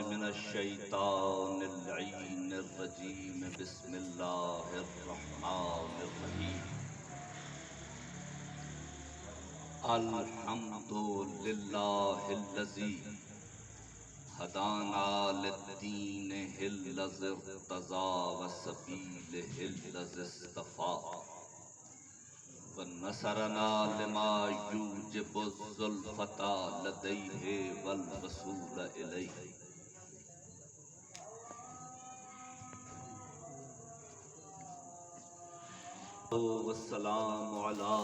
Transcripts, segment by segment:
من الشیطان اللعین الرجیم بسم اللہ الرحمن الرحیم الحمد للہ الذی هدانا للدین الذی ارتضی وسبیلہ الذی اصطفی ونصرنا لما یوجب الزلفۃ لدیہ والوصول الیہ. والسلام علی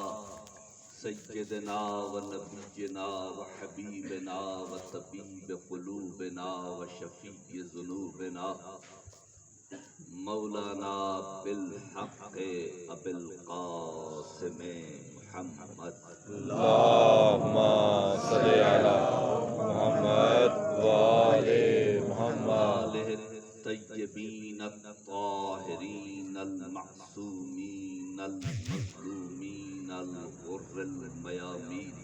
سیدنا و نبینا و حبیبنا و طبیب قلوبنا و شفیع ذنوبنا مولانا بالحق ابی القاسم محمد. اللہم صلی علی محمد وآل محمد الطیبین الطاہرین المعصومین المظلومین الغر المیامین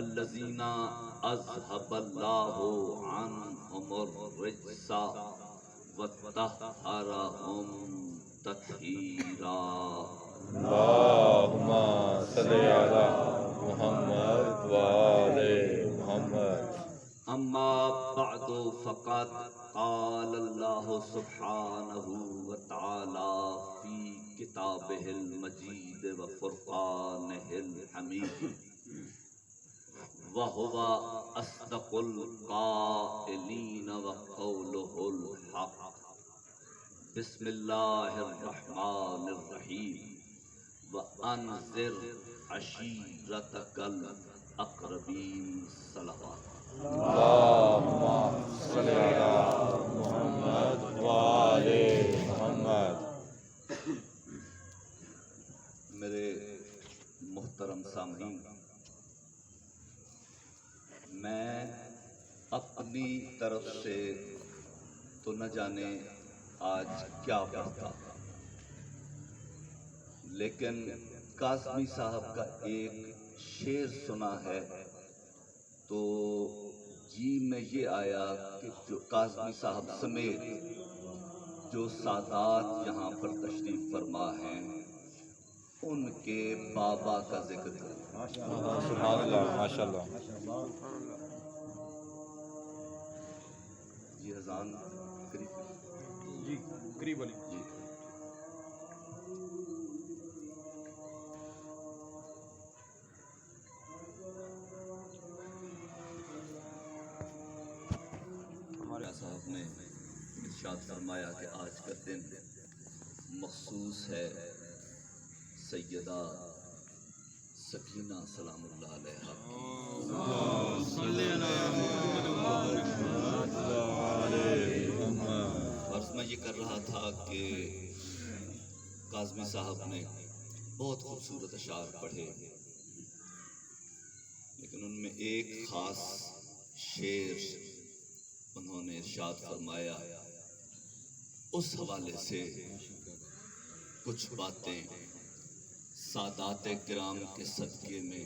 الذین اذهب اللہ عنہم الرجس وطہرہم تطہیرا. اللہم صلی علی محمد وآل محمد. اما بعد فقد قال اللہ سبحانہ وتعالی فی کتابہ المجید وفرقانہ الحمید وہو اصدق القائلین وقولہ الحق. بسم اللہ الرحمن الرحیم وانذر عشیرتک الاقربین. صلوات. اللہم صلی علی محمد وآل محمد. میرے محترم سامعین، میں اپنی طرف سے تو نہ جانے آج کیا پڑھتا، لیکن کاظمی صاحب کا ایک شعر سنا ہے تو جی میں یہ آیا کہ جو کاظمی صاحب سمیت جو سادات یہاں پر تشریف فرما ہیں ان کے بابا کا ذکر کریں. سبحان اللہ، ماشاء اللہ. جی اذان قریب جی قریب علی. جی. ہمارے صاحب نے ارشاد فرمایا کہ آج کا دن مخصوص ہے سیدہ سکینہ سلام اللہ علیہا. عرض میں یہ کر رہا تھا کہ کاظمی صاحب نے بہت خوبصورت اشعار پڑھے، لیکن ان میں ایک خاص شعر انہوں نے ارشاد فرمایا. اس حوالے سے کچھ باتیں سادات کرام کے صدقے میں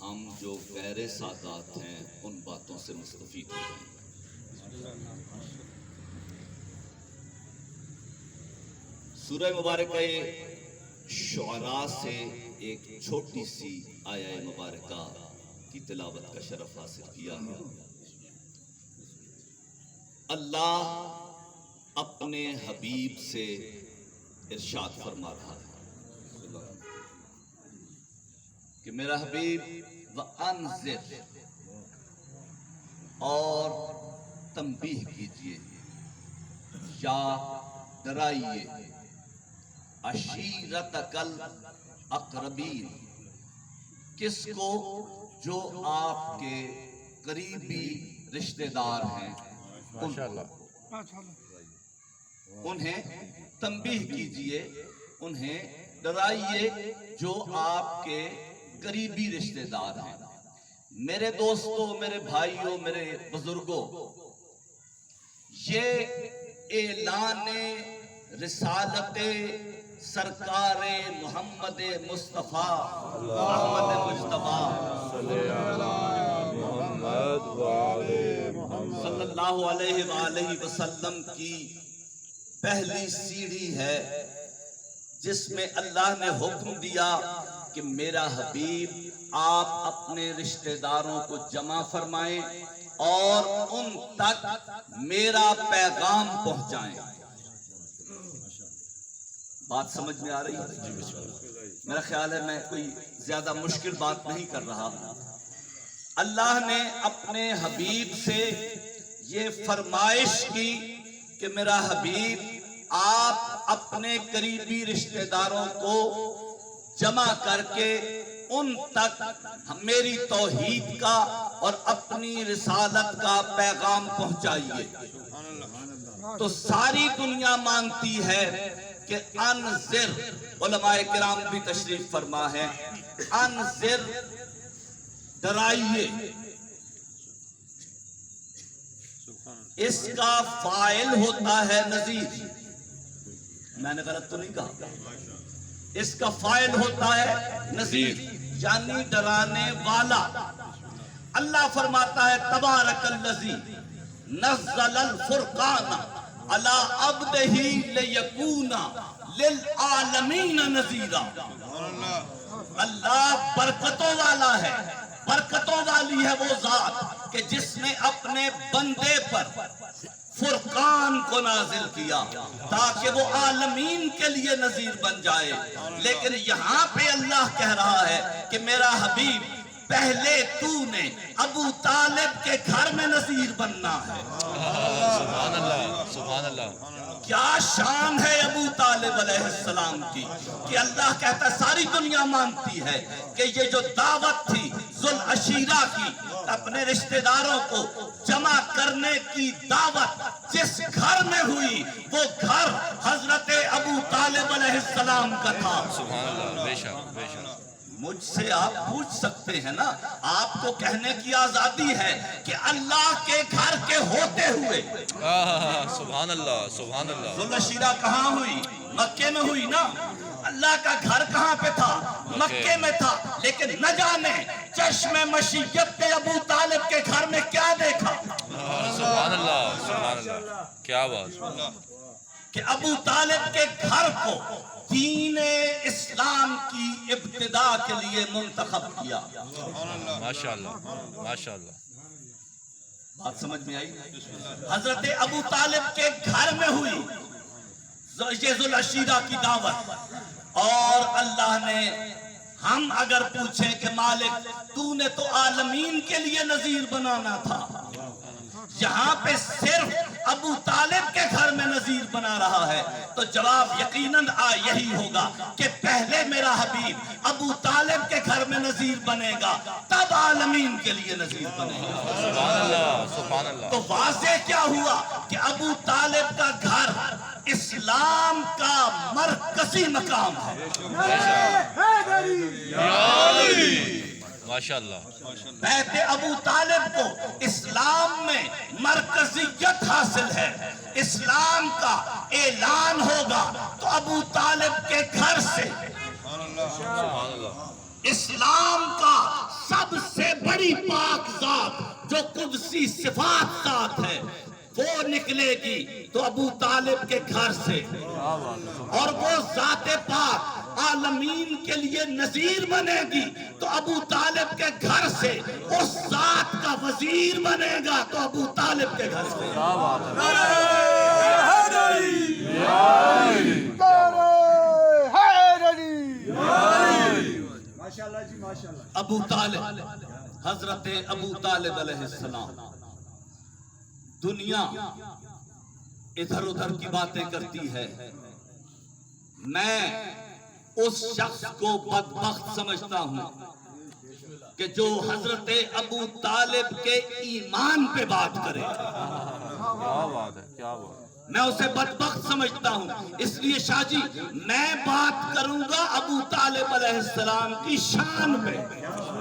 ہم جو غیر سادات ہیں ان باتوں سے مستفید ہو جائیں. سورہ مبارکہ شعراء سے ایک چھوٹی سی آیہ مبارکہ کی تلاوت کا شرف حاصل کیا ہے. اللہ اپنے حبیب سے ارشاد فرما رہا ہے کہ میرا حبیب وَأَنذِرْ، اور تنبیہ کیجئے یا ڈرائیے، عشیرتک الاقربین، کس کو؟ جو آپ کے قریبی رشتہ دار ہیں ماشاء اللہ. انہیں تنبیہ کیجئے، انہیں ڈرائیے جو آپ کے قریبی رشتہ دار ہیں. میرے دوستوں، میرے بھائیوں، میرے بزرگوں، یہ اعلان رسالت سرکار محمد مصطفیٰ احمد مجتبیٰ صلی علی محمد وآل محمد. صلی اللہ علیہ وآلہ وسلم کی پہلی سیڑھی ہے جس میں اللہ نے حکم دیا کہ میرا حبیب آپ اپنے رشتہ داروں کو جمع فرمائیں اور ان تک میرا پیغام پہنچائیں. بات سمجھ میں آ رہی ہے؟ میرا خیال ہے میں کوئی زیادہ مشکل بات نہیں کر رہا. اللہ نے اپنے حبیب سے یہ فرمائش کی کہ میرا حبیب آپ اپنے قریبی رشتہ داروں کو جمع کر کے ان تک میری توحید کا اور اپنی رسالت کا پیغام پہنچائیے. تو ساری دنیا مانتی ہے کہ انذر، علماء کرام بھی تشریف فرما ہے، انذر ڈرائیے. اس کا فاعل ہوتا ہے نذیر. میں نے غلط تو نہیں کہا؟ اس کا فاعل ہوتا ہے نذیر یعنی ڈرانے والا. اللہ فرماتا ہے تبارک الذی نزل الفرقان علی عبدہ لیکون للعالمین نذیرا. اللہ برکتوں والا ہے، برکتوں والی ہے وہ ذات کہ جس نے اپنے بندے پر فرقان کو نازل کیا تاکہ وہ عالمین کے لیے نذیر بن جائے. لیکن یہاں پہ اللہ کہہ رہا ہے کہ میرا حبیب پہلے تو نے ابو طالب کے گھر میں نذیر بننا ہے. سبحان اللہ، سبحان اللہ. کیا شان ہے ابو طالب علیہ السلام کی کہ اللہ کہتا ہے ساری دنیا مانتی ہے کہ یہ جو دعوت تھی ذوالعشیرہ کی، اپنے رشتہ داروں کو جمع کرنے کی دعوت جس گھر میں ہوئی وہ گھر حضرت ابو طالب علیہ السلام کا تھا. سبحان اللہ، بے شک بے شک. مجھ سے آپ پوچھ سکتے ہیں نا، آپ کو کہنے کی آزادی ہے کہ اللہ کے گھر کے ہوتے ہوئے سبحان اللہ، سبحان اللہ. ذوالعشیرہ کہاں ہوئی؟ مکے میں ہوئی نا. اللہ کا گھر کہاں پہ تھا؟ مکے میں تھا. لیکن نہ جانے چشم مشیت نے ابو طالب کے گھر میں کیا دیکھا. سبحان اللہ، سبحان اللہ. کیا بات کہ ابو طالب کے گھر کو دین اسلام کی ابتدا کے لیے منتخب کیا. ماشاءاللہ، ماشاءاللہ. بات سمجھ میں آئی؟ حضرت ابو طالب کے گھر میں ہوئی یہ ذوالعشیرہ کی دعوت. اور اللہ نے، ہم اگر پوچھیں کہ مالک تو نے تو عالمین کے لیے نذیر بنانا تھا، یہاں پہ صرف ابو طالب کے گھر میں نذیر بنا رہا ہے، تو جواب یقیناً یہی ہوگا کہ پہلے میرا حبیب ابو طالب کے گھر میں نذیر بنے گا تب عالمین کے لیے نذیر بنے گا. سبحان اللہ، سبحان اللہ. تو واضح کیا ہوا کہ ابو طالب کا گھر اسلام کا مرکزی مقام ہے. ماشاءاللہ. بیت ابو طالب کو اسلام میں مرکزیت حاصل ہے. اسلام کا اعلان ہوگا تو ابو طالب کے گھر سے. سبحان اللہ. اسلام کا سب سے بڑی پاک ذات جو قدسی صفات ذات ہے وہ نکلے گی تو ابو طالب کے گھر سے. اور وہ ذات پاک عالمین کے لیے نذیر بنے گی تو ابو طالب کے گھر سے. اس ذات کا وزیر بنے گا تو ابو طالب کے گھر سے. ابو طالب، حضرت ابو طالب علیہ السلام. دنیا ادھر ادھر کی باتیں کرتی ہے، میں اس شخص کو بدبخت سمجھتا ہوں کہ جو حضرت ابو طالب کے ایمان پہ بات کرے. کیا بات ہے، کیا بات. میں اسے بدبخت سمجھتا ہوں. اس لیے شاہ جی میں بات کروں گا ابو طالب علیہ السلام کی شان پہ.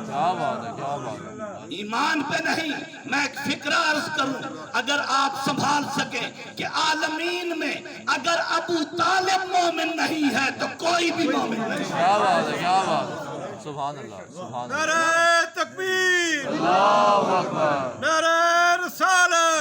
کیا بات ہے، کیا بات ہے. ایمان پہ نہیں. میں ایک فکرہ عرض کروں، اگر آپ سنبھال سکیں کہ عالمین میں اگر ابو طالب مومن نہیں ہے تو کوئی بھی مومن نہیں. کیا بات ہے، کیا بات ہے. سبحان اللہ، سبحان اللہ. نعرہ تکبیر، اللہ اکبر. نعرہ رسالت.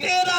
13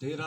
13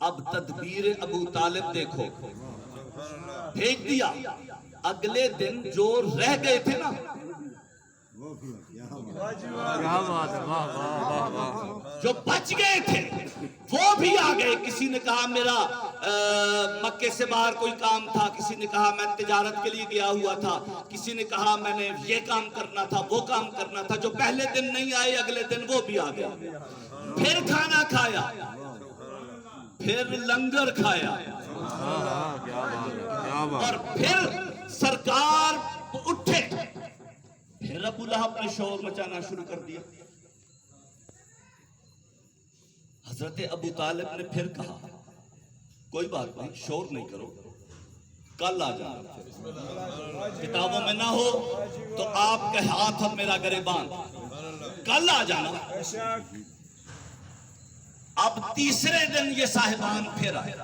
اب تدبیر ابو طالب دیکھو، بھیج دیا۔ اگلے دن جو رہ گئے تھے نا، کیا بات ہے، واہ واہ واہ واہ، جو بچ گئے تھے وہ بھی آ گئے۔ کسی نے کہا میرا مکے سے باہر کوئی کام تھا، کسی نے کہا میں تجارت کے لیے گیا ہوا تھا، کسی نے کہا میں نے یہ کام کرنا تھا، وہ کام کرنا تھا۔ جو پہلے دن نہیں آئے اگلے دن وہ بھی آ گیا۔ پھر کھانا کھایا، پھر لنگر کھایا، کیا بات ہے، کیا بات اور پھر سرکار اٹھے۔ پھر ابو لہب نے شور مچانا شروع کر دیا۔ حضرت ابو طالب نے پھر کہا کوئی بات نہیں، شور نہیں کرو، کل آ جانا، کتابوں میں نہ ہو تو آپ کے ہاتھ اور میرا گریبان، کل آ جانا۔ اب تیسرے دن یہ صاحبان پھر آئے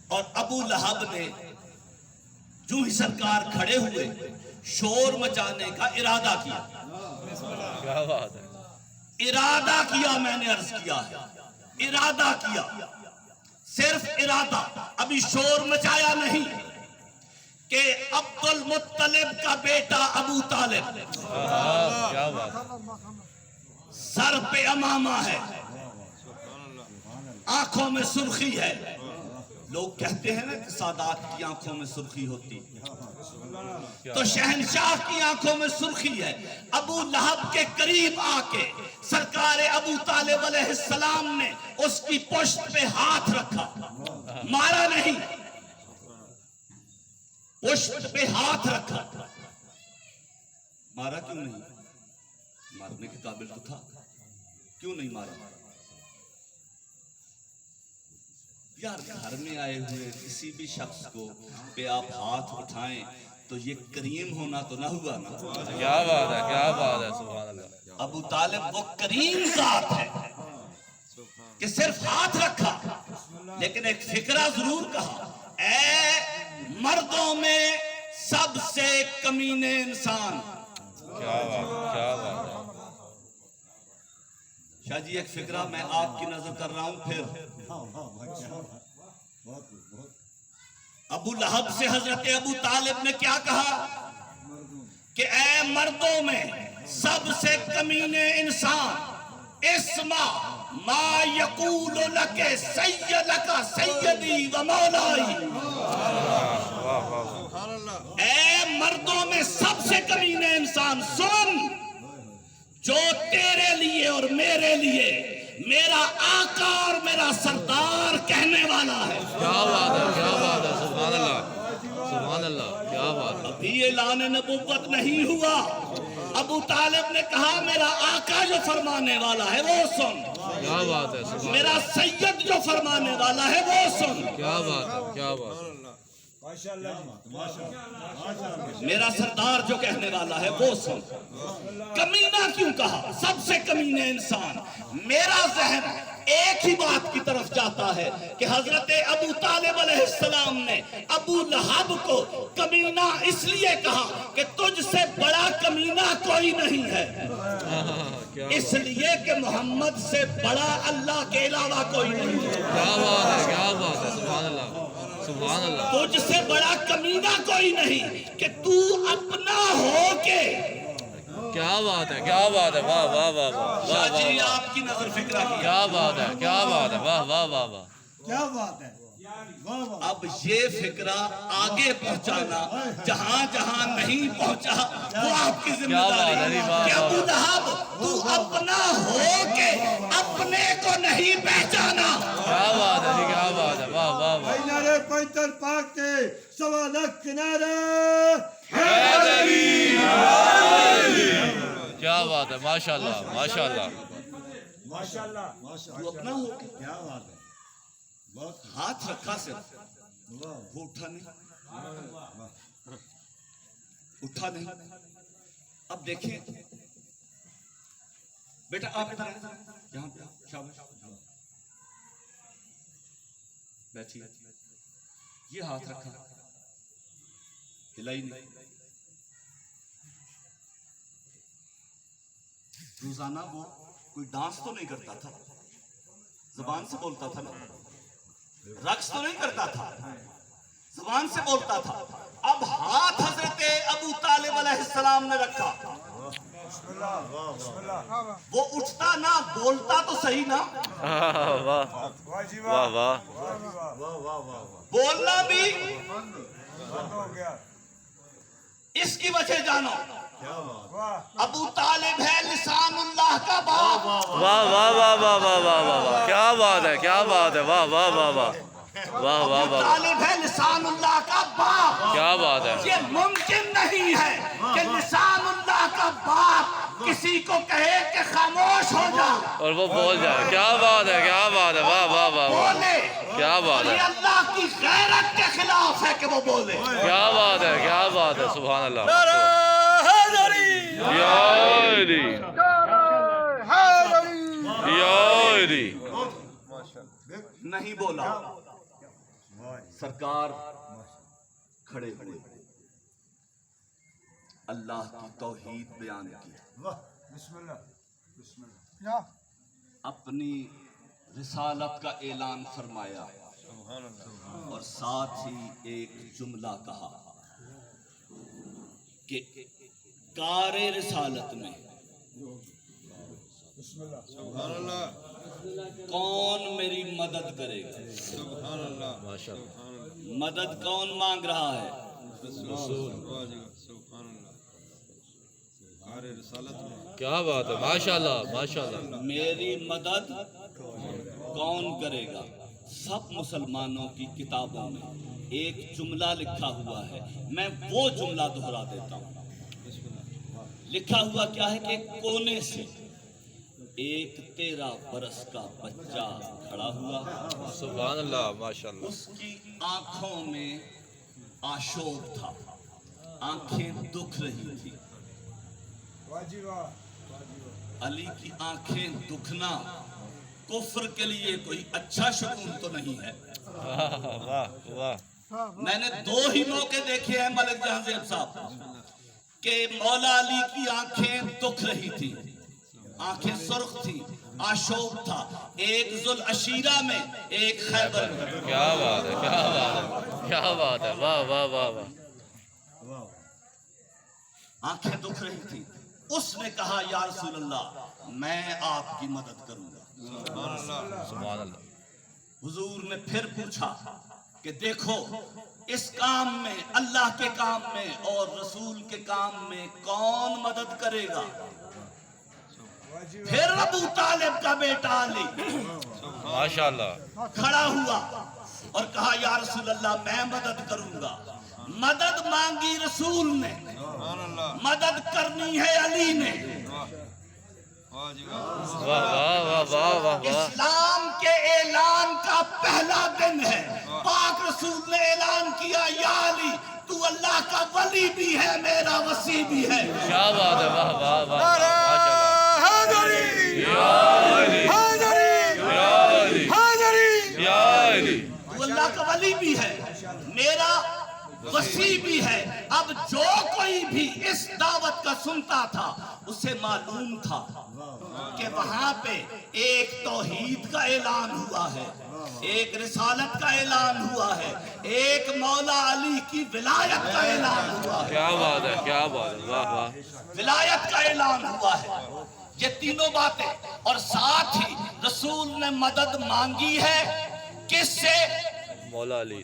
اور ابو لہب نے جو ہی سرکار کھڑے ہوئے شور مچانے کا ارادہ کیا۔ کیا بات ہے، ارادہ کیا، میں نے عرض کیا ہے، ارادہ کیا، صرف ارادہ، ابھی شور مچایا نہیں کہ عبد المطلب کا بیٹا ابو طالب، کیا بات ہے، سر پہ امامہ ہے، آنکھوں میں سرخی ہے۔ لوگ کہتے ہیں نا کہ سادات کی آنکھوں میں سرخی ہوتی، تو شہنشاہ کی آنکھوں میں سرخی ہے۔ ابو لہب کے قریب آ کے سرکار ابو طالب علیہ السلام نے اس کی پشت پہ ہاتھ رکھا، مارا نہیں، پشت پہ ہاتھ رکھا۔ مارا کیوں نہیں؟ مارنے کے قابل تو تھا، کیوں نہیں مارا؟ یار گھر میں آئے ہوئے کسی بھی شخص کو پہ آپ ہاتھ اٹھائیں تو یہ کریم ہونا تو نہ ہوا نا۔ کیا بات ہے، کیا بات ہے، سبحان اللہ۔ ابو طالب وہ کریم ذات ہے کہ صرف ہاتھ رکھا، لیکن ایک فکرہ ضرور کہا، اے مردوں میں سب سے کمینے انسان۔ کیا بات ہے، کیا بات ہے، شاہ جی ایک فکرہ میں آپ کی نظر کر رہا ہوں۔ پھر ابو لہب سے حضرت ابو طالب نے کیا کہا کہ اے مردوں میں سب سے کمینے انسان، اسمع ما یقول لک سیدی و مولائی، اے مردوں میں سب سے کمینے انسان، سن جو تیرے لیے اور میرے لیے میرا آقا اور میرا سردار کہنے والا ہے۔ کیا بات ہے، کیا بات ہے، سبحان اللہ، سبحان اللہ، کیا بات ہے، ابھی اعلان نبوت نہیں ہوا، ابو طالب نے کہا میرا آقا جو فرمانے والا ہے وہ سن، کیا بات ہے، سبحان میرا سید جو فرمانے والا ہے وہ سن، کیا بات ہے، کیا بات ہے، میرا سردار جو کہنے والا ہے وہ سن۔ کمینہ کیوں کہا؟ سب سے کمینے انسان۔ میرا ذہن ایک ہی بات کی طرف جاتا ہے کہ حضرت ابو طالب علیہ السلام نے ابو لہب کو کمینہ اس لیے کہا کہ تجھ سے بڑا کمینہ کوئی نہیں ہے، اس لیے کہ محمد سے بڑا اللہ کے علاوہ کوئی نہیں ہے۔ کیا بات ہے، کیا بات ہے، سبحان اللہ، سبحان اللہ، تجھ سے بڑا کمینہ کوئی نہیں کہ تو اپنا ہو کے۔ کیا بات ہے، کیا بات ہے، واہ واہ واہ واہ، شاہ واہ جی واہ، آپ کی نظر فکرہ کی، کیا بات ہے، کیا بات ہے، واہ واہ واہ واہ، کیا بات ہے، واہ واہ، اب یہ فکرہ آگے پہنچانا جہاں جہاں نہیں پہنچا وہ آپ کی ذمہ کیا بات داری ہے، ہے واہ کہ ابو واہ، لہب تو اپنا ہو کے اپنے کو نہیں پہچانا۔ کیا بات ہے، کیا بات ہے، واہ واہ واہ، نعرے پیدر پاک کے سوا لاکھ نعرے، کیا بات ہے، ماشاء اللہ، ماشاء اللہ، ماشاءاللہ، تو اپنا ہو کے کیا بات ہے، بہت ہاتھ رکھا صرف، واہ، وہ اٹھا نہیں، اٹھا نہیں۔ اب دیکھیں بیٹا آپ ادھر آئیں، یہاں پہ شاباش، بیٹھی، یہ ہاتھ رکھا، ہلائی نہیں۔ روزانہ وہ کوئی ڈانس تو نہیں کرتا تھا، زبان سے بولتا تھا نا، رقص تو نہیں کرتا تھا، زبان سے بولتا تھا. اب ہاتھ حضرت ابو طالب علیہ السلام نے رکھا، وہ اٹھتا نا، بولتا تو صحیح نا، واہ واہ بولنا بھی اس کی وجہ جانو. ابو طالب ہے لسان اللہ کا باپ. واہ واہ واہ واہ واہ واہ واہ واہ، کیا بات ہے، کیا بات ہے، واہ واہ واہ واہ واہ واہ ابو واہ، طالب ہے لسان اللہ کا باپ. کیا بات ہے. یہ ممکن نہیں ہے کہ لسان اللہ کا باپ کسی کو کہے کہ خاموش ہو جا اور وہ بول جائے. کیا بات ہے، کیا بات ہے، واہ واہ واہ واہ، بولے. کیا بات یہ ہے، اللہ کی غیرت کے خلاف ہے کہ وہ بولے. کیا بات ہے، کیا بات ہے، سبحان اللہ. یا علی یا علی. نہیں بولا. سرکار کھڑے ہوئے، اللہ کی توحید بیان کی، اپنی رسالت کا اعلان فرمایا، اور ساتھ ہی ایک جملہ کہا کہ کار رسالت میں کون میری مدد کرے گا؟ ماشاء اللہ. مدد کون مانگ رہا ہے؟ کیا بات ہے، ماشاء اللہ ماشاء اللہ. میری مدد کون کرے گا؟ سب مسلمانوں کی کتابوں میں ایک جملہ لکھا ہوا ہے، میں وہ جملہ دہرا دیتا ہوں. لکھا ہوا کیا ہے کہ ایک کونے سے ایک 13 برس کا بچہ کھڑا ہوا، سبحان اللہ ماشاء اللہ. اس کی آنکھوں میں آشوب تھا، آنکھیں دکھ رہی تھی. علی کی آنکھیں دکھنا کفر کے لیے کوئی اچھا شگون تو نہیں ہے. واہ واہ، میں نے 2 ہی موقع دیکھے ہیں ملک جہاں زیب صاحب کہ مولا علی کی آنکھیں دکھ رہی تھی، آنکھیں سرخ تھی، آشوب تھا. ایک ذوالعشیرہ میں، ایک خیبر میں. کیا بات ہے، کیا بات ہے، کیا بات ہے، واہ واہ واہ واہ. آنکھیں دکھ رہی تھی. اس نے کہا یا رسول اللہ میں آپ کی مدد کروں گا. سبحان اللہ. حضور نے پھر پوچھا کہ دیکھو اس کام میں، اللہ کے کام میں اور رسول کے کام میں کون مدد کرے گا؟ پھر ابو طالب کا بیٹا علی ماشاء اللہ. کھڑا ہوا اور کہا یا رسول اللہ میں مدد کروں گا. مدد مانگی رسول نے، مدد کرنی ہے علی نے. واہ واہ واہ واہ واہ واہ. اسلام کے اعلان کا پہلا دن ہے، پاک رسول نے اعلان کیا یا علی تو اللہ کا ولی بھی ہے، میرا وصی بھی ہے. کیا بات ہے، واہ واہ واہ، ماشاء اللہ. یا علی یا علی یا علی. تو اللہ کا ولی بھی ہے، میرا وصی بھی ہے. اب جو کوئی بھی اس دعوت کا سنتا تھا اسے معلوم تھا کہ وہاں پہ ایک توحید کا اعلان ہوا ہے، ایک رسالت کا اعلان ہوا ہے، ایک مولا علی کی ولایت کا اعلان ہوا ہے. کیا بات ہے، کیا بات ہے، واہ واہ. ولایت کا اعلان ہوا ہے. یہ تینوں باتیں، اور ساتھ ہی رسول نے مدد مانگی ہے کس سے؟ مولا علی.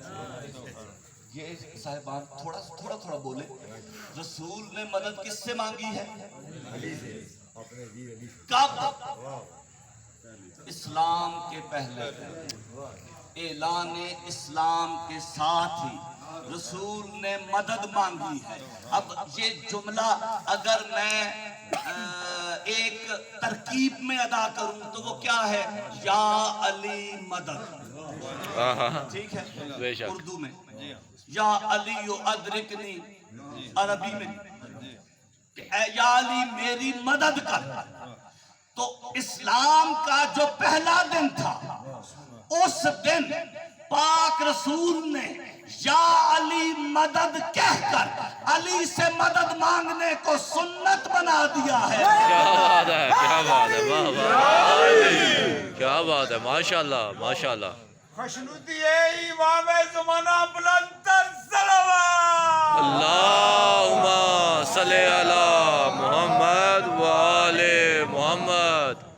یہ صاحبان تھوڑا بولے. رسول نے مدد کس سے مانگی ہے؟ کب؟ اسلام کے پہلے. اعلان اسلام کے ساتھ ہی رسول نے مدد مانگی ہے. اب یہ جملہ اگر میں ایک ترکیب میں ادا کروں تو وہ کیا ہے؟ یا علی مدد. ٹھیک ہے، بے شک. اردو میں یا علی ادرکنی، عربی میں کہ اے یا علی میری مدد کر. تو اسلام کا جو پہلا دن تھا اس دن پاک رسول نے یا علی مدد کہہ کر علی سے مدد مانگنے کو سنت بنا دیا ہے۔ کیا بات ہے، کیا بات ہے، واہ واہ، کیا بات ہے، ماشاءاللہ ماشاءاللہ۔ خوشنودی امام زمانہ بلندر صلوات۔ اللہم صلی علی محمد و آل محمد۔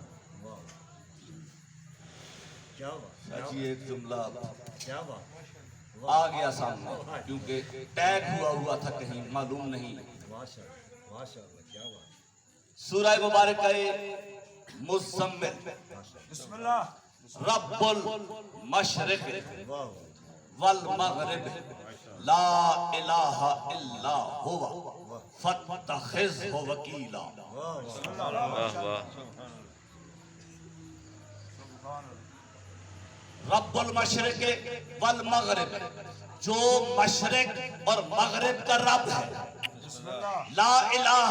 جی ایک جملہ آ گیا سامنے کیونکہ ٹیگ ہوا تھا کہیں معلوم نہیں۔ سورہ مبارکہ مزمل، بسم اللہ۔ رب المشرق والمغرب لا الہ الا ہوا فاتخذہ وکیلا۔ واہ واہ، رب المشرق والمغرب، جو مشرق اور مغرب کا رب ہے، لا الہ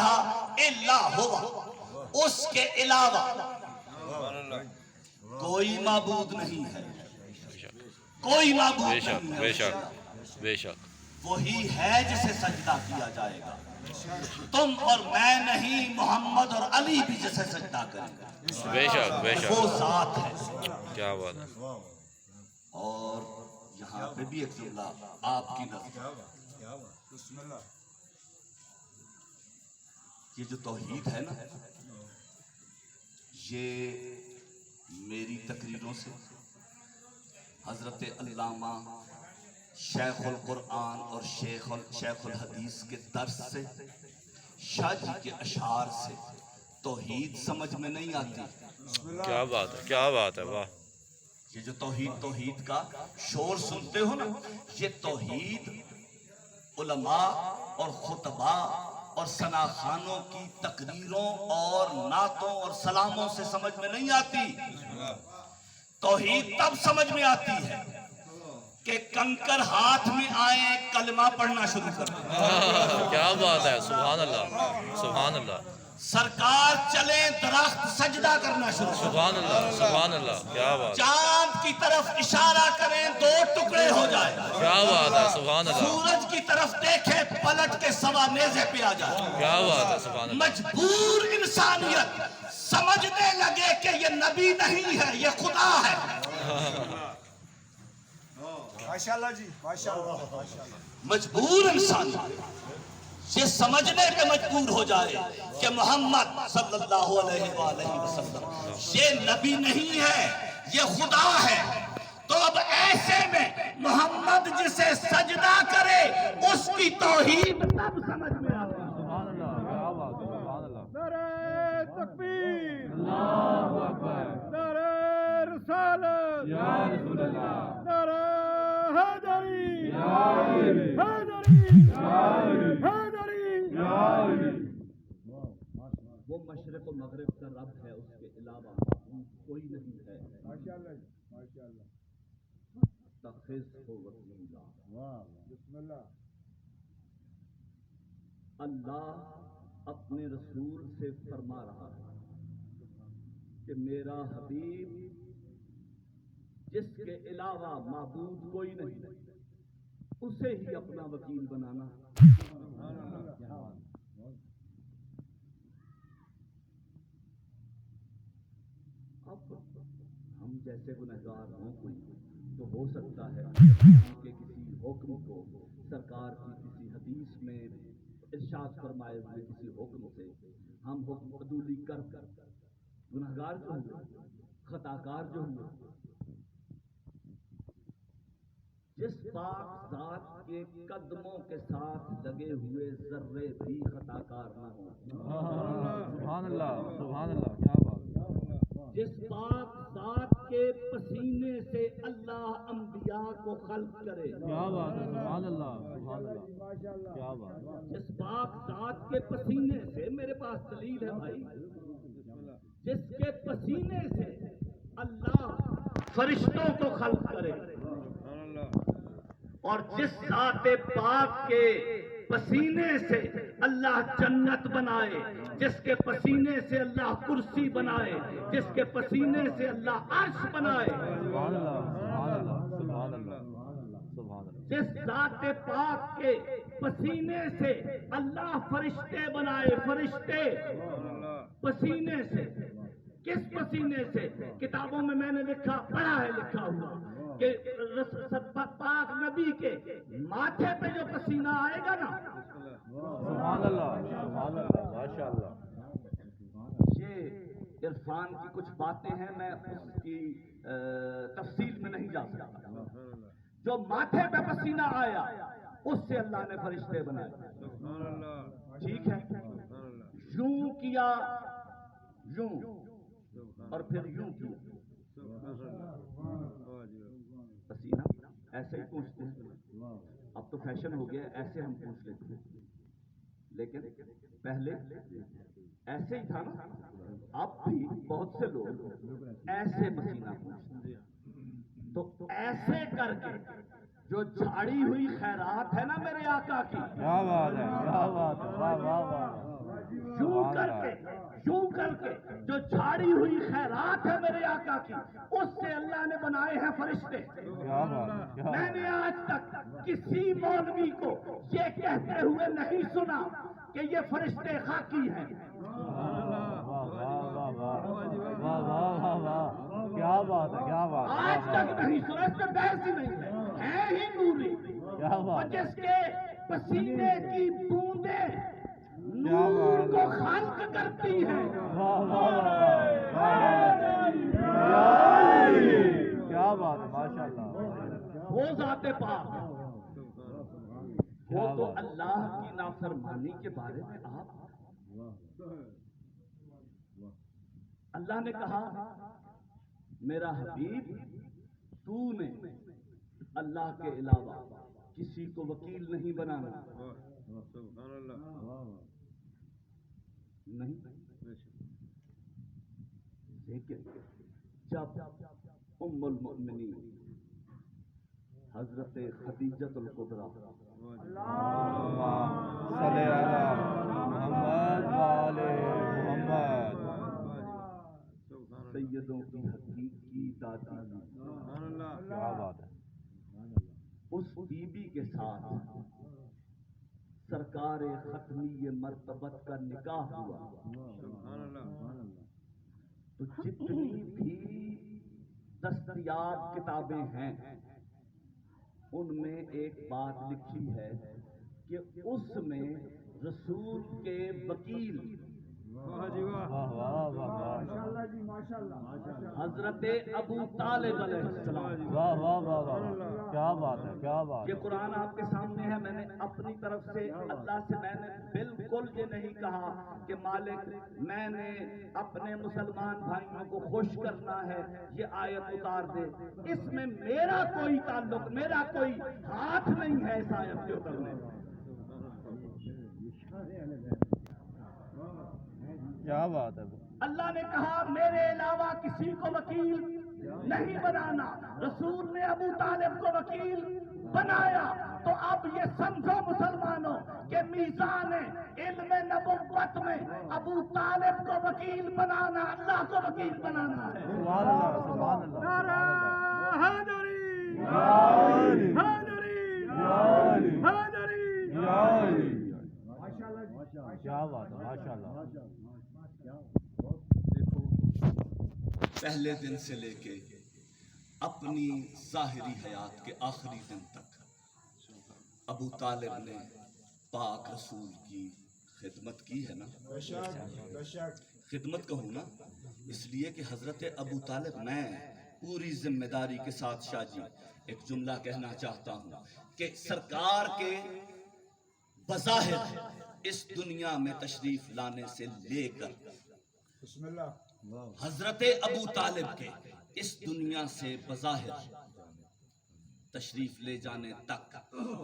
الا ہوا، اس کے علاوہ کوئی معبود نہیں ہے، کوئی معبود بے شک نہیں بے ہے، شک بے شک۔ وہی ہے جسے سجدہ کیا جائے گا۔ تم اور میں نہیں، محمد اور علی بھی جسے سجدہ کریں گے، بے شک بے شک، وہ ذات ہے۔ کیا بات ہے۔ اور یہاں پہ بھی ایک جملہ آپ کی نظر، یہ جو توحید ہے نا، یہ میری تقریروں سے، حضرت علامہ شیخ القرآن اور شیخ الحدیث کے درس سے، شاہ جی کے اشعار سے توحید سمجھ میں نہیں آتی۔ کیا بات ہے، کیا بات ہے، واہ۔ یہ جو توحید کا شور سنتے ہو نا، یہ توحید علماء اور خطباء اور ثنا خوانوں کی تقریروں اور نعتوں اور سلاموں سے سمجھ میں نہیں آتی۔ توحید تب سمجھ میں آتی ہے کہ کنکر ہاتھ میں آئے، کلمہ پڑھنا شروع کر دیں۔ کیا بات ہے، سبحان اللہ سبحان اللہ سرکار چلے، درخت سجدہ کرنا شروع کر دیں۔ سبحان اللہ سبحان اللہ، کیا بات، چاند کی طرف اشارہ کریں، 2 ٹکڑے ہو جائے۔ کیا بات ہے، سبحان اللہ، سورج کی طرف دیکھے، پلٹ کے سوا نیزے پہ آ جائے۔ کیا بات ہے، سبحان اللہ۔ مجبور انسانیت سمجھنے لگے کہ یہ نبی نہیں ہے، یہ خدا ہے۔ ماشاءاللہ جی، ماشاءاللہ۔ مجبور انسانیت یہ سمجھنے پہ مجبور ہو جائے کہ محمد صلی اللہ علیہ وآلہ وسلم یہ نبی نہیں ہے، یہ خدا ہے۔ تو اب ایسے میں محمد جسے سجدہ کرے، اس کی توحید تب سمجھ میں آتی ہے۔ سبحان اللہ، کیا بات ہے، سبحان اللہ۔ نعرہ تکبیر، اللہ اکبر، نعرہ رسالت، یا رسول اللہ، نعرہ حیدری، یا علی، حیدری، یا علی، حیدری۔ یا علی۔ وہ مشرق و مغرب کا رب ہے، اس کے علاوہ کوئی نہیں ہے۔ ماشاءاللہ جی، ماشاءاللہ۔ فاتخذہ وکیلا۔ بسم اللہ۔ اللہ اپنے رسول سے فرما رہا ہے کہ میرا حبیب جس کے علاوہ معبود کوئی نہیں، اسے ہی اپنا وکیل بنانا۔ اب ہم جیسے گنہگار ہوں کوئی تو ہو سکتا ہے کہ کسی حکم کو سرکار کی کسی حدیث میں ارشاد فرمائے ہوئے کسی حکم سے ہم حکم عدولی کر گنہگار جو ہوئے، خطاکار جو ہوئے، جس پاک ذات کے قدموں کے ساتھ لگے ہوئے ذرے بھی خطاکار نہ ہوں، سبحان اللہ سبحان اللہ، کیا بات، جس پاک ذات کے پسینے سے اللہ انبیاء کو خلق کرے، کیا بات ہے، سبحان اللہ سبحان اللہ، کیا بات، جس پاک ذات کے پسینے سے، میرے پاس دلیل ہے بھائی، جس کے پسینے سے اللہ فرشتوں کو خلق کرے، اور جس ذات پاک کے پسینے سے اللہ جنت بنائے، جس کے پسینے سے اللہ کرسی بنائے، جس کے پسینے سے اللہ عرش بنائے، سبحان اللہ سبحان اللہ سبحان اللہ سبحان اللہ۔ جس ذات پاک کے پسینے سے اللہ فرشتے بنائے، فرشتے پسینے سے. کس پسینے سے؟ کتابوں میں نے لکھا، پڑھا ہے لکھا ہوا کہ پاک نبی کے ماتھے پہ جو پسینہ آئے گا نا، سبحان اللہ، سبحان اللہ، ماشاء اللہ. یہ عرفان کی کچھ باتیں ہیں، میں اس کی تفصیل میں نہیں جا سکتا. جو ماتھے پہ پسینہ آیا اس سے اللہ نے فرشتے بنائے. ٹھیک ہے، یوں کیا، یوں، اور پھر یوں کیا. پسینہ ایسے ہی پوچھتے ہیں، اب تو فیشن ہو گیا ایسے ہم پوچھ لیتے ہیں، لیکن پہلے ایسے ہی تھا نا. اب بھی بہت سے لوگ ایسے پسینہ پوچھتے ہیں. تو ایسے کر کے جو جھاڑی ہوئی خیرات ہے نا میرے آقا کی، کیا بات ہے، کیا بات ہے، واہ واہ واہ. یوں کر کے، یوں کر کے جو جھاڑی ہوئی خیرات ہے میرے آقا کی، اس سے اللہ نے بنائے ہیں فرشتے. کیا بات ہے، کیا میں بات نے آج تک کسی مولوی کو یہ کہتے ہوئے نہیں سنا کہ یہ فرشتے خاکی ہیں. واہ واہ واہ واہ واہ واہ واہ واہ. کیا بات ہے، کیا بات ہے، آج تک نہیں سنا، اس میں بحث ہی نہیں ہے ہی نوری. کیا اور بات ہے. جس کے پسینے کی بوندیں نور کو خلق کرتی ہیں. واہ واہ کیا بات ہے، ماشاء اللہ. وہ ذات پاک ہے. وہ تو اللہ کی نافرمانی کے بارے میں آپ، اللہ نے کہا میرا حبیب تو نے اللہ کے علاوہ کسی کو وکیل نہیں بنانا. نہیں، لیکن جب ام المؤمنین حضرت خدیجۃ الکبریٰ صلی اللہ محمد والے محمد، سیدوں کی حقیقی دادی، کیا بات ہے. اس بی بی کے ساتھ سرکار ختمی مرتبت کا نکاح ہوا، تو جتنی بھی دستیاب کتابیں ہیں ان میں ایک بات لکھی ہے کہ اس میں رسول کے وکیل واہ واہ واہ حضرت ابو طالب علیہ السلام. واہ واہ واہ واہ. کیا بات ہے، کیا بات یہ ہے. قرآن آپ کے سامنے ہے. میں نے اپنی طرف سے اللہ سے میں نے بالکل یہ نہیں کہا کہ مالک میں نے اپنے مسلمان بھائیوں کو خوش کرنا ہے یہ آیت اتار دے. اس میں میرا کوئی تعلق، میرا کوئی ہاتھ نہیں ہے اس آیت کے اترنے میں. کیا بات ہے. اللہ نے کہا میرے علاوہ کسی کو وکیل نہیں بنانا. رسول نے ابو طالب کو وکیل بنایا. تو اب یہ سمجھو مسلمانوں کہ میزان علم نبوت میں ابو طالب کو وکیل بنانا اللہ کو وکیل بنانا ہے. سبحان اللہ، سبحان اللہ. نعرہ حیدری، حیدری، حیدری. کیا بات ہے، ماشاء اللہ. پہلے دن سے لے کے اپنی ظاہری حیات کے آخری دن تک ابو طالب نے پاک رسول کی خدمت کی ہے نا. خدمت کہوں نا اس لیے کہ حضرت ابو طالب، میں پوری ذمہ داری کے ساتھ شاہ جی ایک جملہ کہنا چاہتا ہوں کہ سرکار کے بظاہر اس دنیا میں تشریف لانے سے لے کر بسم اللہ. حضرت ابو طالب کے اس دنیا سے بظاہر تشریف لے جانے تک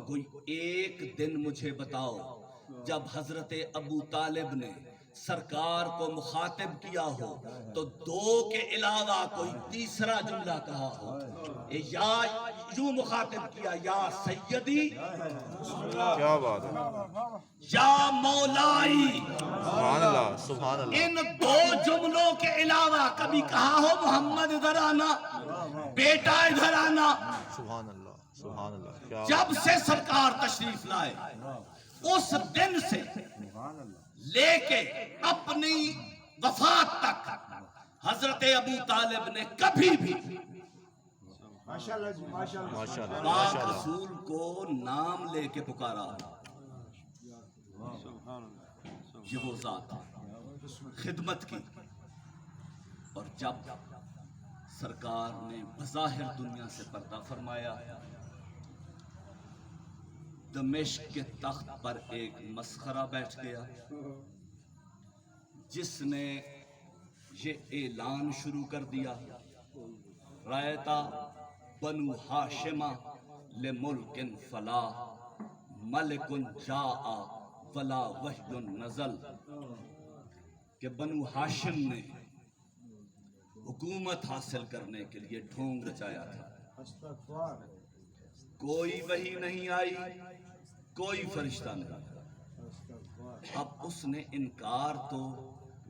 کوئی ایک دن مجھے بتاؤ جب حضرت ابو طالب نے سرکار کو مخاطب کیا ہو تو دو کے علاوہ کوئی تیسرا جملہ کہا ہو. یا یوں مخاطب کیا یا سیدی، کیا بات ہے. یا مولائی. سبحان اللہ، سبحان اللہ. ان دو جملوں کے علاوہ کبھی کہا ہو محمد ادھر آنا؟ بیٹا ادھر آنا. سبحان اللہ سبحان اللہ. کیا جب سے سرکار تشریف لائے اس دن سے لے کے اپنی وفات تک حضرت ابو طالب نے کبھی بھی ماشاءاللہ جی ماشاءاللہ. ماشاءاللہ پاک ماشاءاللہ. رسول کو نام لے کے پکارا. یہ وہ ذات خدمت کی. اور جب سرکار نے بظاہر دنیا سے پردہ فرمایا دمشق کے تخت پر ایک مسخرہ بیٹھ گیا جس نے یہ اعلان شروع کر دیا رایتا بنو ہاشمہ لملک فلا ملک جاء ولا وحی نزل کہ بنو ہاشم نے حکومت حاصل کرنے کے لیے ڈھونگ رچایا تھا. استغفار. کوئی وحی نہیں آئی, کوئی فرشتہ نہیں. اب اس نے انکار تو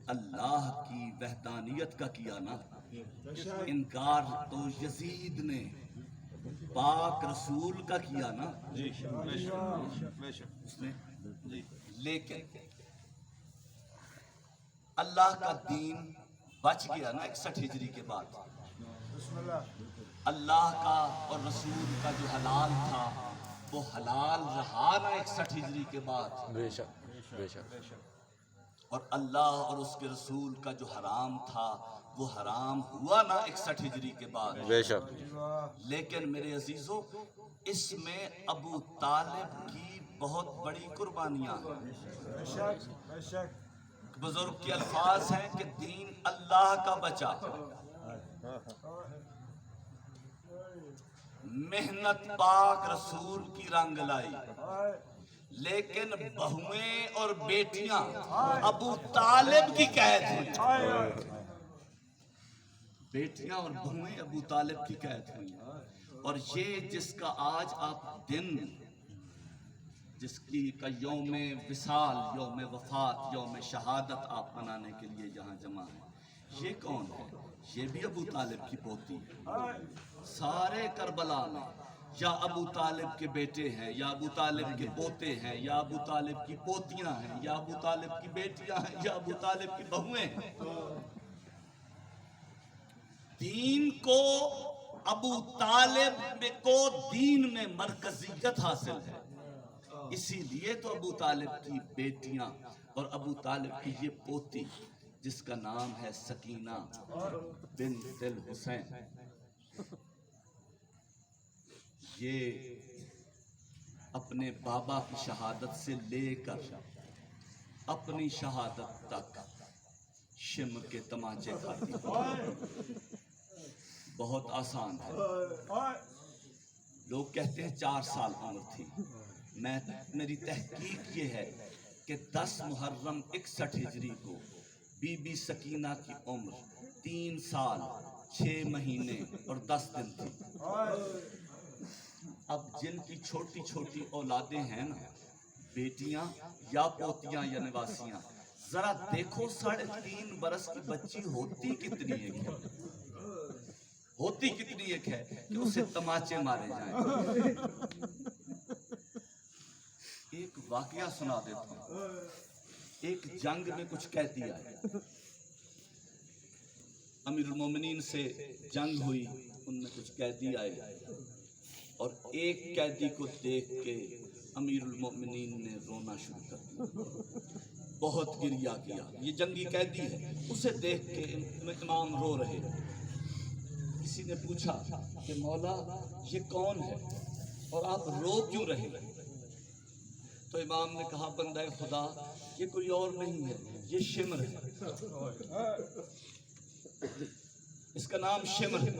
اللہ کی وحدانیت کا کیا نا, انکار تو یزید نے پاک رسول کا کیا نا. اس نے لیکن اللہ کا دین بچ گیا نا 61 ہجری کے بعد. بسم اللہ. اللہ کا اور رسول کا جو حلال تھا وہ حلال رہا نا 61 ہجری کے بعد. بے شک بے شک. اور اللہ اور اس کے رسول کا جو حرام تھا وہ حرام ہوا نا 61 ہجری کے بعد. بے شک. لیکن میرے عزیزو اس میں ابو طالب کی بہت بڑی قربانیاں ہیں. بے شک بے شک. بزرگ کے الفاظ ہیں کہ دین اللہ کا بچا, محنت پاک رسول کی رنگ لائی, لیکن بہویں اور بیٹیاں ابو طالب کی قید ہوئی. بیٹیاں اور بہویں ابو طالب کی قید ہوئی. اور یہ جس کا آج آپ دن جس کی کا یوم وصال, یوم وفات, یوم شہادت آپ منانے کے لیے یہاں جمع ہیں, یہ کون ہے؟ یہ بھی ابو طالب کی پوتی ہے. سارے کربلا میں یا ابو طالب کے بیٹے ہیں, یا ابو طالب کے پوتے ہیں, یا ابو طالب کی پوتیاں ہیں, یا ابو طالب کی بیٹیاں ہیں, یا ابو طالب کی بہویں ہیں. دین کو ابو طالب کو دین میں مرکزیت حاصل ہے. اسی لیے تو ابو طالب کی بیٹیاں اور ابو طالب کی یہ پوتی جس کا نام ہے سکینہ بنت الحسین, یہ اپنے بابا کی شہادت سے لے کر اپنی شہادت تک شمر کے تماچے کھاتی. بہت آسان ہے. لوگ کہتے ہیں 4 سال عمر تھی. میری تحقیق یہ ہے کہ 10 محرم 61 ہجری کو بی بی سکینہ کی عمر 3 سال 6 مہینے اور 10 دن تھی. اب جن کی چھوٹی چھوٹی اولادیں ہیں نا, بیٹیاں یا پوتیاں یا نواسیاں, ذرا دیکھو 3.5 برس کی بچی ہوتی کتنی ایک ہے, ہوتی کتنی ایک ہے کہ اسے تماچے مارے جائیں. ایک واقعہ سنا دیتا ہوں. ایک جنگ میں کچھ قیدی آئے, امیر المومنین سے جنگ ہوئی, ان میں کچھ قیدی آئے اور ایک قیدی کو دیکھ کے امیر المومنین نے رونا شروع کر دیا, بہت گریہ کیا. یہ جنگی قیدی ہے, اسے دیکھ کے امام رو رہے. کسی نے پوچھا کہ مولا یہ کون ہے اور آپ رو کیوں رہے؟ تو امام نے کہا بندہ خدا یہ کوئی اور نہیں ہے, یہ شمر ہے, اس کا نام شمر ہے.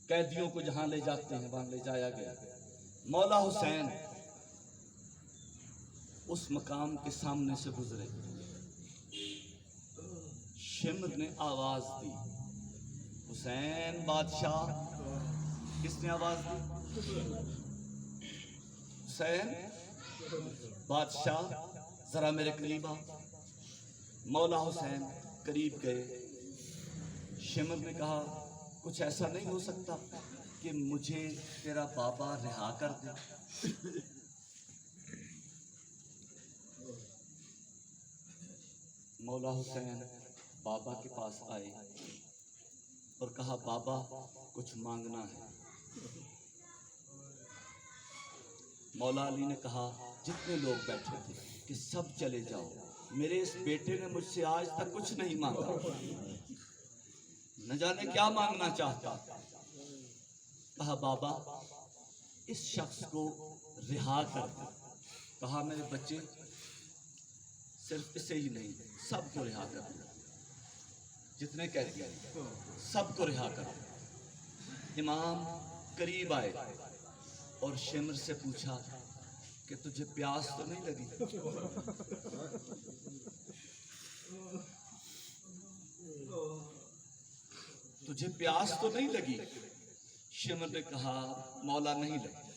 قیدیوں کو جہاں لے جاتے ہیں وہاں لے جایا گیا. مولا حسین اس مقام کے سامنے سے گزرے. شمر نے آواز دی, حسین بادشاہ. کس نے آواز دی؟ حسین بادشاہ ذرا میرے قریب آ. مولا حسین قریب گئے. شمر نے کہا کچھ ایسا نہیں ہو سکتا کہ مجھے تیرا بابا رہا کر دے؟ مولا حسین بابا کے پاس آئے اور کہا بابا کچھ مانگنا ہے۔ مولا علی نے کہا جتنے لوگ بیٹھے تھے کہ سب چلے جاؤ، میرے اس بیٹے نے مجھ سے آج تک کچھ نہیں مانگا، نہ جانے کیا مانگنا چاہتا۔ کہا بابا اس شخص کو رہا کر دو۔ کہا میرے بچے صرف اسے ہی نہیں سب کو رہا کر دو، جتنے کہہ دیا سب کو رہا کر دو۔ امام قریب آئے اور شمر سے پوچھا کہ تجھے پیاس تو نہیں لگی؟ تجھے پیاس تو نہیں لگی؟ شمر نے کہا مولا نہیں لگی۔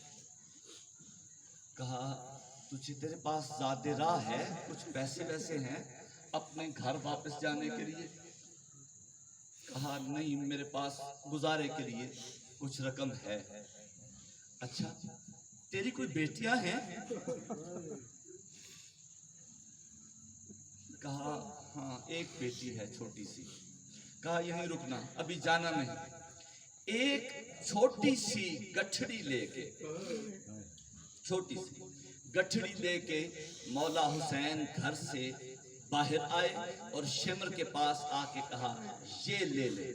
کہا تجھے تیرے پاس زیادہ راہ ہے، کچھ پیسے ویسے ہیں اپنے گھر واپس جانے کے لیے؟ کہا نہیں، میرے پاس گزارے کے لیے کچھ رقم ہے۔ اچھا تیری کوئی بیٹیاں ہیں؟ کہا ہاں ایک بیٹی ہے چھوٹی سی۔ کہا یہیں رکنا، ابھی جانا نہیں۔ ایک چھوٹی سی گٹھڑی لے کے، چھوٹی سی گٹھڑی لے کے مولا حسین گھر سے باہر آئے اور شمر کے پاس آ کے کہا یہ لے لے۔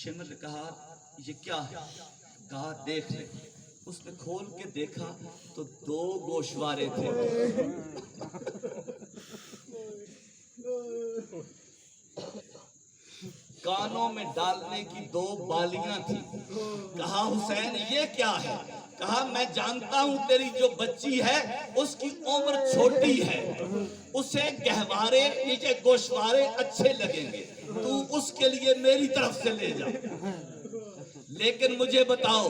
شمر نے کہا یہ کیا ہے؟ کہا دیکھ لے۔ اس نے کھول کے دیکھا تو 2 گوشوارے تھے۔ کانوں میں ڈالنے کی 2 بالیاں تھیں۔ کہا حسین یہ کیا ہے؟ کہا میں جانتا ہوں تیری جو بچی ہے اس کی عمر چھوٹی ہے، اسے گہوارے یہ گوشوارے اچھے لگیں گے، تو اس کے لیے میری طرف سے لے جا۔ لیکن مجھے بتاؤ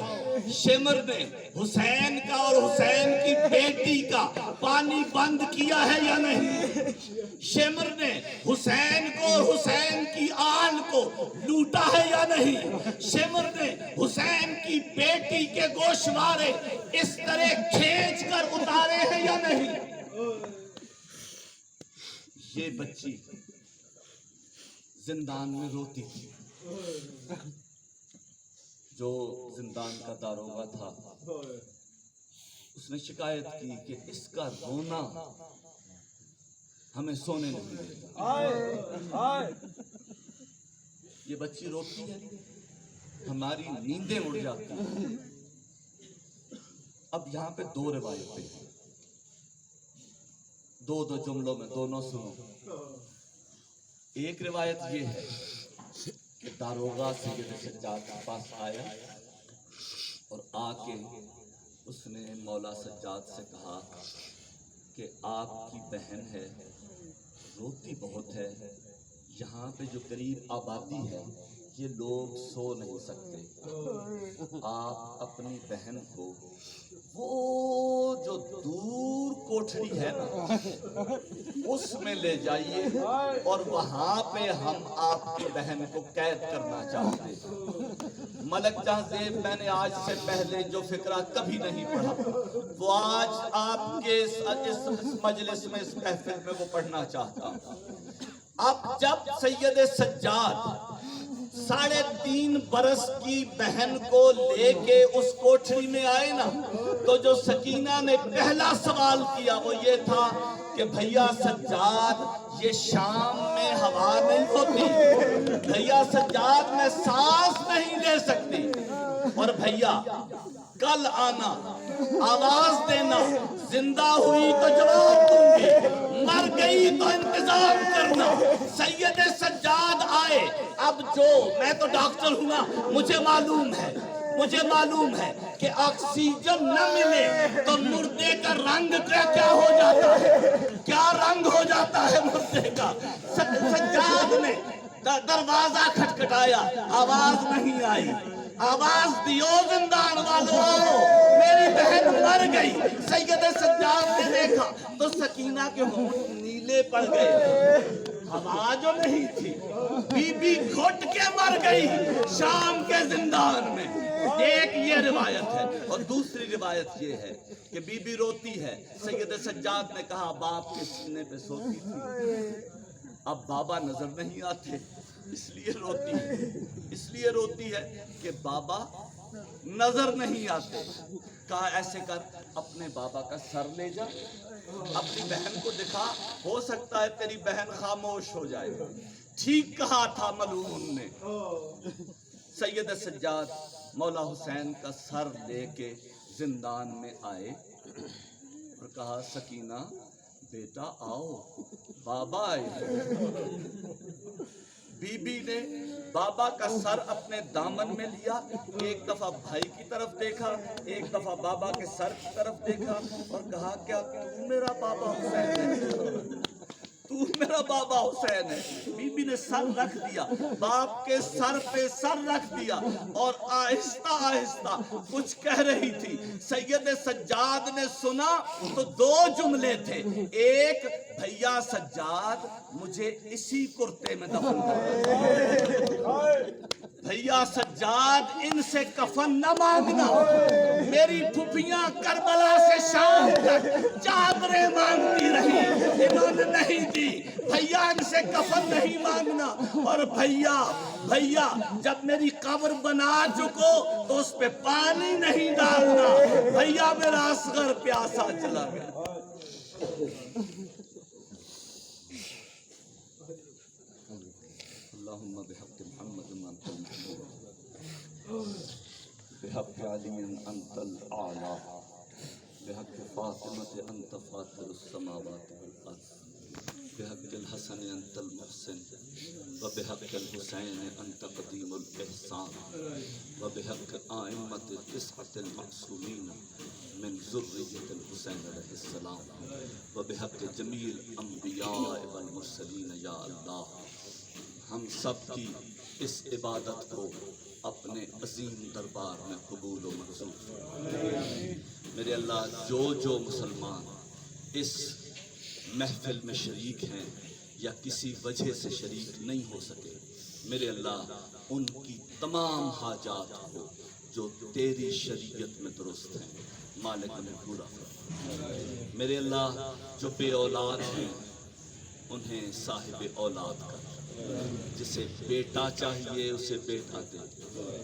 شمر نے حسین کا اور حسین کی بیٹی کا پانی بند کیا ہے یا نہیں؟ شمر نے حسین کو اور حسین کی آن کو لوٹا ہے یا نہیں؟ شمر نے حسین کی بیٹی کے گوشوارے اس طرح کھینچ کر اتارے ہیں یا نہیں؟ یہ بچی زندان میں روتی تھی۔ جو زندان کا داروغہ تھا اس نے شکایت کی کہ اس کا رونا ہمیں سونے نہیں دیتا۔ یہ بچی روتی ہے، ہماری نیندیں اڑ جاتی ہیں۔ اب یہاں پہ 2 روایتیں ہیں، 2 جملوں میں دونوں سنو۔ ایک روایت یہ ہے کہ داروغہ سید سجاد کے پاس آیا اور آ کے اس نے مولا سجاد سے کہا کہ آپ کی بہن ہے، روتی بہت ہے، یہاں پہ جو قریب آبادی ہے یہ لوگ سو نہیں سکتے، آپ اپنی بہن کو وہ جو دور کوٹھڑی ہے نا اس میں لے جائیے اور وہاں پہ ہم آپ کی بہن کو قید کرنا چاہتے ہیں۔ ملک جہاں زیب میں نے آج سے پہلے جو فقرہ کبھی نہیں پڑھا وہ آج آپ کے اس مجلس میں اس محفل میں وہ پڑھنا چاہتا ہوں۔ اب جب سید سجاد 3.5 برس کی بہن کو لے کے اس کوٹھڑی میں آئے نا تو جو سکینہ نے پہلا سوال کیا وہ یہ تھا کہ بھیا سجاد یہ شام میں ہوا نہیں ہوتی، بھیا سجاد میں سانس نہیں لے سکتی، اور بھیا کل آنا آواز دینا، زندہ ہوئی تو جواب دوں گی، مر گئی تو انتظام کرنا۔ سید سجاد آئے۔ اب جو میں تو ڈاکٹر ہوں نا، مجھے معلوم ہے کہ آکسیجن نہ ملے تو مردے کا رنگ کیا ہو جاتا ہے، کیا رنگ ہو جاتا ہے مردے کا۔ سجاد نے دروازہ کھٹکھٹایا، آواز نہیں آئی۔ آواز دیو زندان والوں، میری بہن مر گئی۔ سید سجاد نے دیکھا تو سکینہ کے ہونٹ نیلے پڑ گئے۔ ہوا جو نہیں تھی، بی بی گھٹ کے مر گئی شام کے زندان میں. ایک یہ روایت ہے. اور دوسری روایت یہ ہے کہ بی بی روتی ہے. سید سجاد نے کہا باپ کے سینے پہ سوتی تھی، اب بابا نظر نہیں آتے اس لیے روتی ہے. اس لیے روتی ہے کہ بابا نظر نہیں آتے. کہا ایسے کر اپنے بابا کا سر لے جا، اپنی بہن کو دکھا، ہو سکتا ہے تیری بہن خاموش ہو جائے. ٹھیک کہا تھا ملعون نے. سید سجاد مولا حسین کا سر لے کے زندان میں آئے اور کہا سکینہ بیٹا آؤ، بابا آئے. بی بی نے بابا کا سر اپنے دامن میں لیا، ایک دفعہ بھائی کی طرف دیکھا، ایک دفعہ بابا کے سر کی طرف دیکھا اور کہا کیا تو میرا بابا حسین ہے؟ تو میرا بابا حسین ہے. بی بی نے سر رکھ دیا، باپ کے سر پہ سر رکھ دیا اور آہستہ آہستہ کچھ کہہ رہی تھی. سید سجاد نے سنا تو دو جملے تھے. ایک، بھیا سجاد مجھے اسی کرتے میں دفن کر، بھیا سجاد ان سے کفن نہ مانگنا. میری پھپھیاں کربلا سے شام تک چادریں مانگتی رہی، انہوں نے نہیں دی. بھیا ان سے کفن نہیں مانگنا. اور بھیا جب میری قبر بنا چکو تو اس پہ پانی نہیں ڈالنا. بھیا میرا اصغر پیاسا چلا گیا. اللهم بحق محمد انت المحمود، بحق علی انت الاعلی، بحق فاطمة انت فاطر السماوات والارض، بحق الحسن انت المحسن، وبحق الحسین انت قدیم الاحسان، وبحق آئمة التسعة المعصومین من ذریة الحسین علیہ السلام، وبحق جمیع الانبیاء والمرسلین یا اللہ. ہم سب کی اس عبادت کو اپنے عظیم دربار میں قبول و منظور. میرے اللہ جو مسلمان اس محفل میں شریک ہیں یا کسی وجہ سے شریک نہیں ہو سکے، میرے اللہ ان کی تمام حاجات کو جو تیری شریعت میں درست ہیں مالک نے پورا فرما. میرے اللہ جو بے اولاد ہیں انہیں صاحب اولاد کر. جسے بیٹا چاہیے اسے بیٹا دے،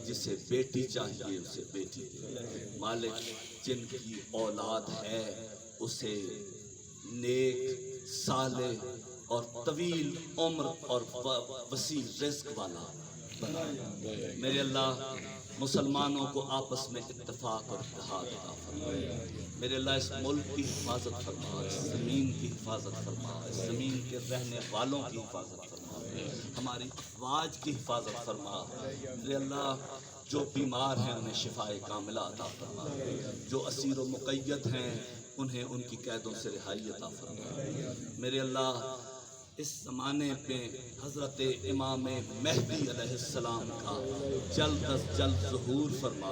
جسے بیٹی چاہیے اسے بیٹی دے. مالک جن کی اولاد ہے اسے نیک، صالح اور طویل عمر اور وسیع رزق والا بنائے. میرے اللہ مسلمانوں کو آپس میں اتفاق اور اتحاد عطا فرما. میرے اللہ اس ملک کی حفاظت فرما، اس زمین کی حفاظت فرما، اس زمین کے رہنے والوں کی حفاظت فرما، ہماری افواج کی حفاظت فرما. میرے اللہ جو بیمار ہیں انہیں شفائے کاملہ عطا فرما، جو اسیر و مقید ہیں انہیں ان کی قیدوں سے رہائی عطا فرما. میرے اللہ اس زمانے پہ حضرت امام مہدی علیہ السلام کا جلد از جلد ظہور فرما.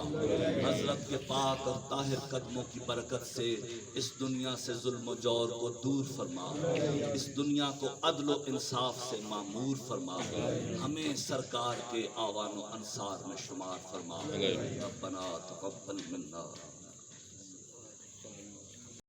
حضرت کے پاک اور طاہر قدموں کی برکت سے اس دنیا سے ظلم و جور کو دور فرما، اس دنیا کو عدل و انصاف سے معمور فرما. ہمیں سرکار کے آوان و انصار میں شمار فرما. ربنا تقبل منا